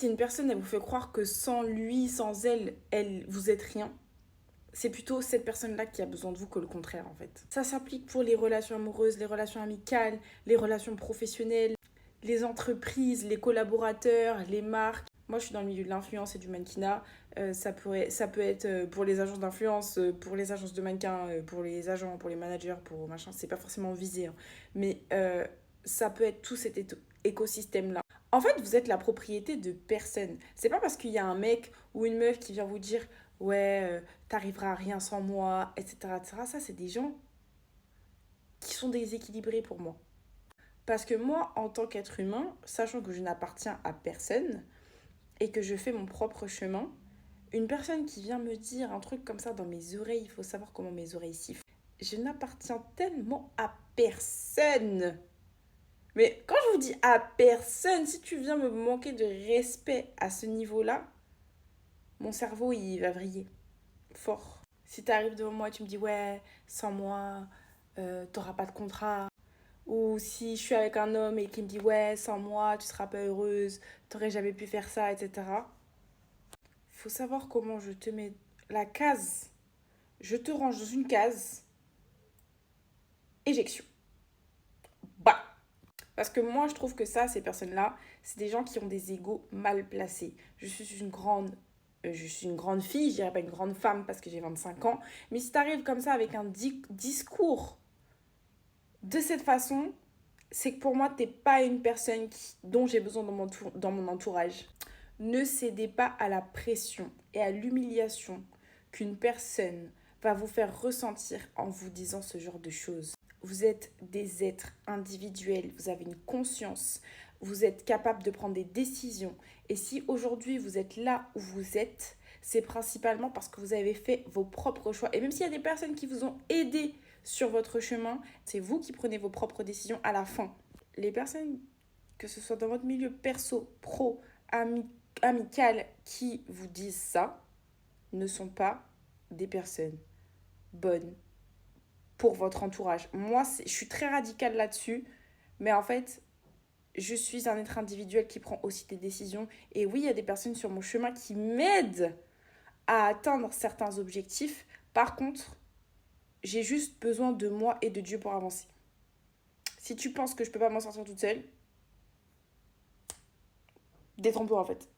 Si une personne, elle vous fait croire que sans lui, sans elle, vous êtes rien, c'est plutôt cette personne-là qui a besoin de vous que le contraire, en fait. Ça s'applique pour les relations amoureuses, les relations amicales, les relations professionnelles, les entreprises, les collaborateurs, les marques. Moi, je suis dans le milieu de l'influence et du mannequinat. Ça peut être pour les agences d'influence, pour les agences de mannequins, pour les agents, pour les managers, pour machin. C'est pas forcément visé, hein. Mais ça peut être tout cet écosystème-là. En fait, vous êtes la propriété de personne. C'est pas parce qu'il y a un mec ou une meuf qui vient vous dire ouais, t'arriveras à rien sans moi, etc., etc. Ça, c'est des gens qui sont déséquilibrés pour moi. Parce que moi, en tant qu'être humain, sachant que je n'appartiens à personne et que je fais mon propre chemin, une personne qui vient me dire un truc comme ça dans mes oreilles, il faut savoir comment mes oreilles sifflent. Je n'appartiens tellement à personne. Mais quand je vous dis à personne, si tu viens me manquer de respect à ce niveau-là, mon cerveau, il va vriller fort. Si tu arrives devant moi et tu me dis ouais, sans moi, t'auras pas de contrat. Ou si je suis avec un homme et qui me dit ouais, sans moi, tu seras pas heureuse, t'aurais jamais pu faire ça, etc. Faut savoir comment je te mets la case. Je te range dans une case, éjection. Bah. Parce que moi, je trouve que ça, ces personnes-là, c'est des gens qui ont des égos mal placés. Je suis une grande fille, je dirais pas une grande femme parce que j'ai 25 ans, mais si t'arrives comme ça avec un discours de cette façon, c'est que pour moi, t'es pas une personne dont j'ai besoin dans mon entourage. Ne cédez pas à la pression et à l'humiliation qu'une personne va vous faire ressentir en vous disant ce genre de choses. Vous êtes des êtres individuels, vous avez une conscience, vous êtes capable de prendre des décisions. Et si aujourd'hui vous êtes là où vous êtes, c'est principalement parce que vous avez fait vos propres choix. Et même s'il y a des personnes qui vous ont aidé sur votre chemin, c'est vous qui prenez vos propres décisions à la fin. Les personnes, que ce soit dans votre milieu perso, pro, amical, qui vous disent ça, ne sont pas des personnes bonnes pour votre entourage. Moi, je suis très radicale là-dessus, mais en fait, je suis un être individuel qui prend aussi des décisions. Et oui, il y a des personnes sur mon chemin qui m'aident à atteindre certains objectifs. Par contre, j'ai juste besoin de moi et de Dieu pour avancer. Si tu penses que je peux pas m'en sortir toute seule, détrompe-toi en fait.